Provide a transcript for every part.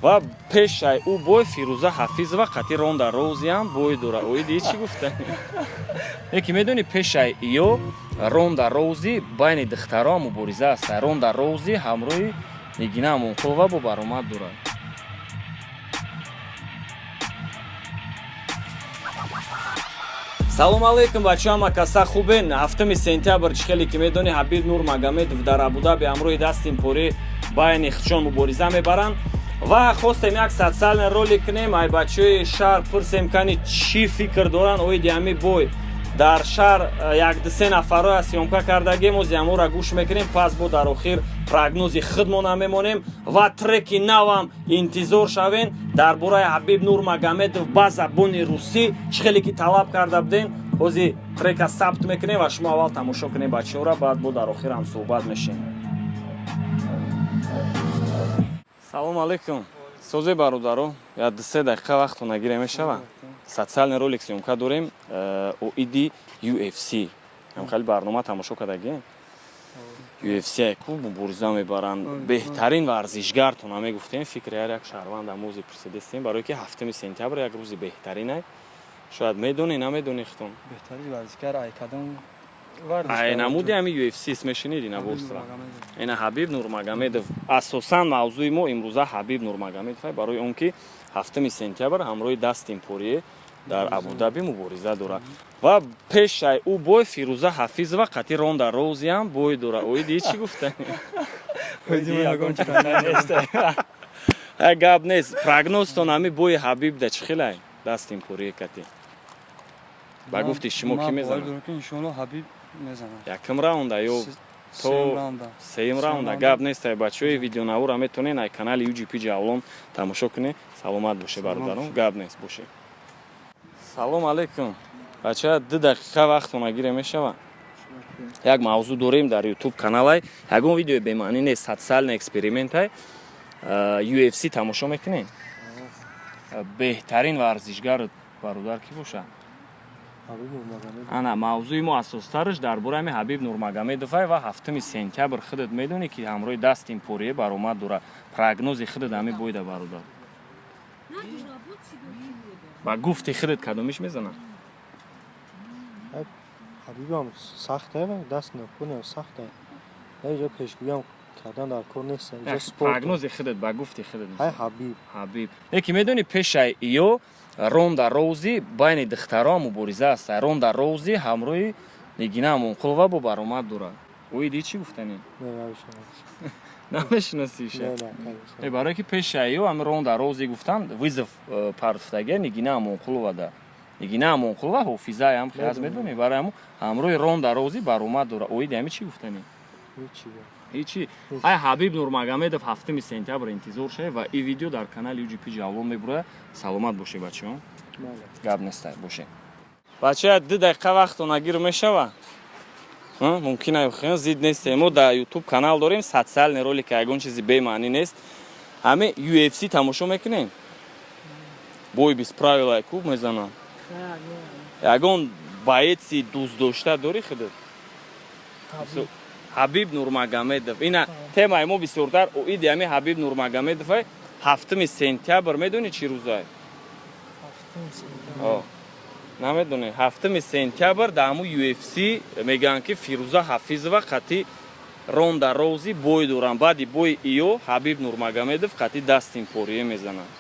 ва пешай ӯ бой Фирӯза Ҳафизова қати ронда розиам бой дора. Ои ди чӣ гуфтани? Яки медони пешай ё ронда рози байни духтаро мубориза аст. Ронда рози ҳамроҳи Нигина Амонқулова бо баромад дорад. салом алейкум бачаҳама, каса хубен? 7 сентябр чихеле ки медони Ҳабиб Нурмагомедов дар Абу-Даби ҳамроҳи Дастин Порие байни хичон мубориза мебаранд ва хостем як социальный ролик кунем. Ай бачаҳои шаҳр пурсем кани чӣ фикр доранд оиди ҳамин бой. Дар шаҳр 1-2 нафарро сёмка кардагем, ози ҳамора гӯш мекунем. Пас бо дар охир прогнози худмона мемонем ва треки навам интизор шавен дар бораи Ҳабиб Нурмагомедов ба забони русӣ чихеле ки талаб карда будем. Ози трека сабт мекунем ва шумо аввал тамошо кунем бачаҳора, баъд бо дар охир ҳам суҳбат мешем. салом алейкум. Созе бародаро, 1-2 дақиқа вақту нагире мешава. Социальный ролик сёмка дорем оиди UFC. Ҳам хеле барнома тамошо кардагем. UFC ку мубориза мебаранд. Беҳтарин варзишгартона мегуфтем. Фикри ҳар як шаҳрванд амӯзи пурсидистем, барое ки 7 сентябр як рӯзи беҳтарин ай. Шояд медони, намедони хитон. Беҳтарин варзишгар ай кадом ай намуди ҳами UFC смешиниди набостра. Ина Ҳабиб Нурмагомедов. Асосан мавзӯи мо имрӯза Ҳабиб Нурмагомедов ай, барои он ки 7 сентябр ҳамроҳи Дастин Порие дар Абу-Даби мубориза дорад ва пешай ӯ бой Фирӯза Ҳафизова қати ронда розиам бой дорад. Ои ди чӣ гуфтани? Гап нест. Прогнозтон ҳами бои Ҳабиб да чӣ хелай Дастин Порие кати? Ба гуфти шумо ки мезанад? Иншоалло Ҳабиб мезанад. Якм раунда ё то сеюм раунда. Гап нест. Бачаҳои видеонавора метонен ай канали UGP Ҷавлон тамошо кунед. Саломат боше бародарон. Гап нест боше. салом алейкум. Бачаҳа 2 дақиқа вақтон агире мешава. Як мавзӯъ дорем дар YouTube каналай. Ягон видеои бемаънӣ нест, социальный эксперимент ай. UFC тамошо мекунем. Беҳтарин варзишгар бародар ки боша? Ана мавзӯи мо асостараш дар бораи Ҳабиб Нурмагомедов ай ва 7 сентябр худат медонӣ ки ҳамроҳи Дастин Порие баромад дорад. Прогнози худат ҳами бойда бародар. ба гуфти худат кадомиш мезанад? Ҳабибам сахт ай, даст накунем сахт ай. Яҷо пешгӯям кардан дар кор нест. Прогнози худат ба гуфти худат. Ай Ҳабиб. Ҳабиб. Яки медони пешай ё ронда рози байни духтаро мубориза аст. Ронда рози ҳамроҳи Нигина Амонқулова бо баромад дорад. Ои ди чӣ гуфтани? Намешинасиша? Барое ки пешай ё ҳами ронда рози гуфтан вызов партофтага Нигина Амонқулова да. Нигина Амонқулова ҳофизаи ҳам хияз медони, барои ҳамроҳи ронда рози баромад дорад. Ои ди ҳами чӣ гуфтани? Ҳичи. Ай Ҳабиб Нурмагомедов 7 сентябр интизор шавед ва и видео дар канали UGP Ҷавлон мебурояд. Саломат боше бачаҳо. Гап нест боше. Бачаҳа 2 дақиқа вақтон агир мешава. Мумкин ай хеле зид нест. Мо дар YouTube канал дорем, социальный ролик, ягон чизи бемаънӣ нест. Ҳаме UFC тамошо мекунем. Бой без правил ай куб мезанам. Ягон боеци дуздошта дори худат? Ҳабиб Нурмагомедов. Ина темаи мо бисёртар оиди ҳами Ҳабиб Нурмагомедов ай 7 сентябр медони чӣ рӯз ай? 7 сентябр. Намедони 7 сентябр дар ҳамун UFC мегӯянд ки Фирӯза Ҳафизова қати ронда рози бой доранд. баъди бои иё Ҳабиб Нурмагомедов қати Дастин Порие мезанад.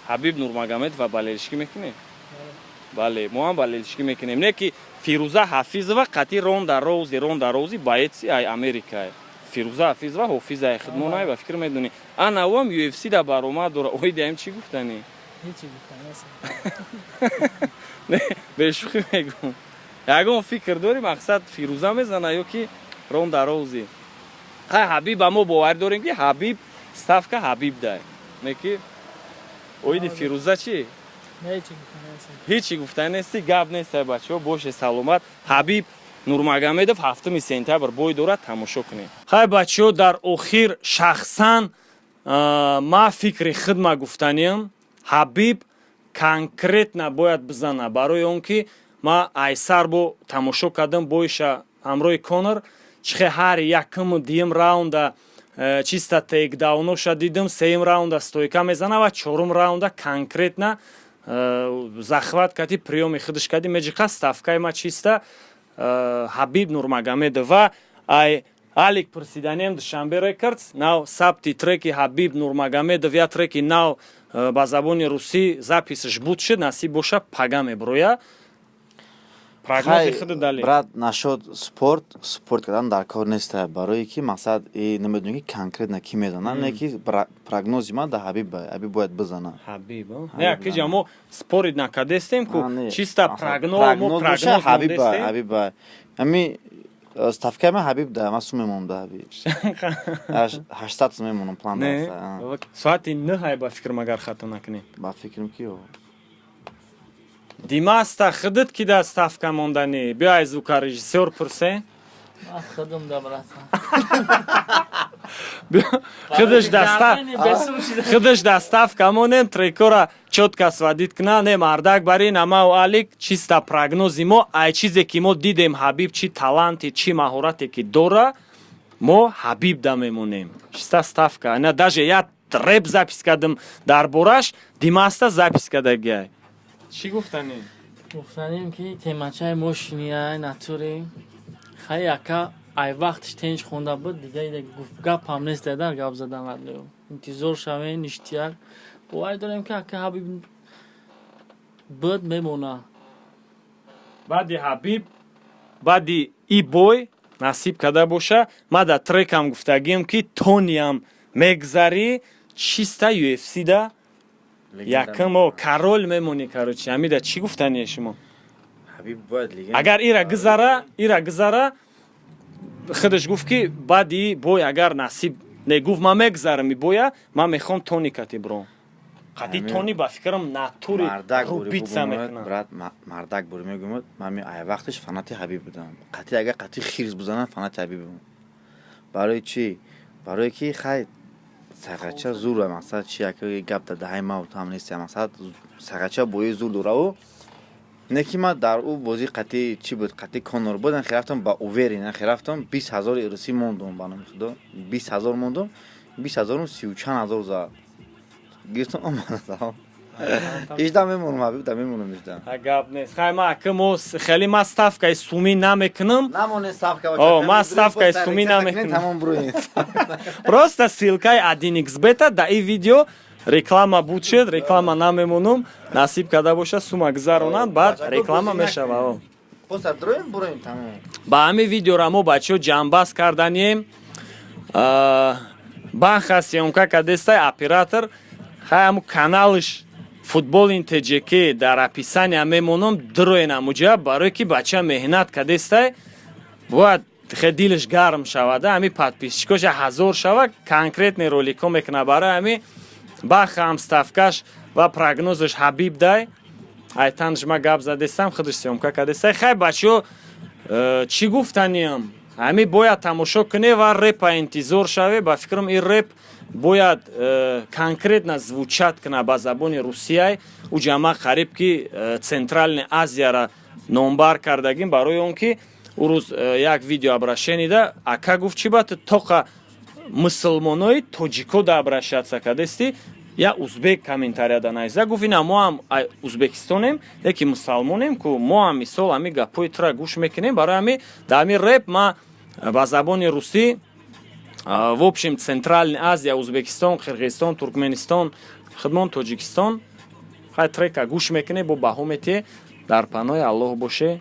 Ҳабиб Нурмагомедов ва балелишкӣ мекунем? Бале, мо ҳам балелишкӣ мекунем. Не ки Фирӯза Ҳафизова қати ронда рози боеци ай Америка ай. Фирӯза Ҳафизова ҳофизаи хидмона ай ва фикр медонӣ. Ана ӯам UFC да баромад дорад. Ои ди ҳам чӣ гуфтани? Ҳичи гуфтанест. Не, бешӯхӣ мегӯм. Ягон фикр дори мақсад Фирӯза мезана ё ки ронда рози? Ай Ҳабиб мо боварӣ дорем ки Ҳабиб ставка Ҳабиб дай. Не ки ои ди Фирӯза чӣ? Ҳичи гуфтани нести, гап нест ай бачаҳо. Боше саломат. Ҳабиб Нурмагомедов 7 сентябр бой дорад, тамошо кунем. Хай бачаҳо, дар охир шахсан ма фикри худма гуфтаниям. Ҳабиб конкретна бояд бизана, барои он ки ма айсар бо тамошо кардам бойша ҳамроҳи Конор чихе ҳар якум диюм раунда чисто тейкдауноша дидам, сеюм раунда стойка мезана ва чорум раунда конкретно захват кади приёми худаш кади меҷиқа ставкаи ма чисто Ҳабиб Нурмагомедов ва ай алик пурсиданем душанбе рекордс нав сабти треки Ҳабиб Нурмагомедов я треки нав ба забони русӣ записаш буд шуд насиб боша пага меброя прогнози худ дали брат нашуд спорт кардан дар кор нест барое ки мақсад намедонӣ ки конкретно ки мезанад не ки прогнози ман да Ҳабиб бояд бизанад Ҳабиб не киҷа мо спорид накадестем ку чисто прогноз Ҳабиб ами ставкаи ман Ҳабиб да ман сум мемонам да Ҳабиб 800 сум мемонам план даст соати 9 ба фикр магар хато накунем ба фикрам ки Димаста худат ки да ставка мондани биай звукорежиссёр пурсе خودم دارم خودش دستاف کمونیم تریکورا چوتکا سوادید کنه نه مردک باری نما و آلیک چیستا پروگنوزی ما ای چیزی که ما دیدیم حبیب چی تالانتی چی مهارتی که داره ما حبیب دا میمونیم چیستا ставка نه даже я рэп запись کردم در بورش دیماستا запись کرده گیای چی گفتنی؟ گفتنیم که تیمچه موشنیه ناتوری خیلی اکا ای وقتش تنج خونده بود دیگه گپ هم نیست در گپ زدن مدلیو انتظار شوین اشتیاق باید داریم که اکا حبیب بود میمونه بعدی حبیب بعدی ای بوی نصیب کرده باشه ما در ترک هم گفتگیم که تونی هم مگذاری چیستا یو اف سی دا یکم و کرول میمونی کاروچی همیده چی گفتنیه شما؟ Ҳабиб бояд легенда. اگر ایرا گذاره خودش گفت که بعدی بوی اگر نصیب نگفت ما مگذارم می بویا ما میخوام تونی کتی برو قدی تونی با فکرم ناتوری رو بیتسا میکنم брат мардак бури мегӯяд ман ми ай вақташ фанати Ҳабиб будам қати агар қати хирз бизанам фанати Ҳабиб будам барои чӣ барое ки хай сағача зур мақсад чи яке гап да даҳаи ма там нест мақсад сағача бои зур дора не ки ма дар ӯ бозӣ қати чӣ буд қати Конор буд анхи рафтам ба Уверин анхи рафтам 20,000 ирсӣ мондум банами худо 20,000 мондум 20,000 30 чанд ҳазор зад гирифтам омадам ижда мемонам Ҳабиб да мемонам ижда гап нест хай ма мо хеле ма ставкаи сумӣ намекунам намоне ставка ма ставкаи сумӣ намекунам тамом буроин просто силкаи 1xbeta да и видео реклама буд шуд реклама намемонам насиб карда боша сума гузаронанд баъд реклама мешава посар дроим буроин тамом ба ҳамин видеора мо бачаҳо ҷамъбаст карданем баха съёмка кардестай оператор ҳаму каналиш футболин тҷк дар описания мемонам дроен амуҷа барое ки бача меҳнат кардестай бояд хе дилаш гарм шавада ҳами подписчикоша 1000 шава конкретни роликҳо мекуна барои ҳами баха ҳам ставкаш ва прогнозаш Ҳабиб дай ай танш ма гап задестам худаш съёмка кардестай хай бачаҳо чӣ гуфтаниам ҳами бояд тамошо куне ва рэпа интизор шаве ба фикрам ин рэп бояд конкретно звучат куна ба забони русияй ӯ ҷама қариб ки Центральная Азияра номбар кардагим барои он ки ӯ рӯз як видео обращенида ака гуфт чӣ бад тоқа мусулмонои тоҷико да обращаться кардести я узбек комментарияда найза гуфт ина мо ҳам узбекистонем яки мусулмонем ку мо ҳам мисол ҳами гапҳои тура гӯш мекунем барои ҳами да ҳами рэп ма ба забони русӣ в общем Центральная Азия Узбекистон Қирғизистон Туркменистон хидмон Тоҷикистон хай трека гӯш мекунем бо баҳометие дар паноҳи Аллоҳ боше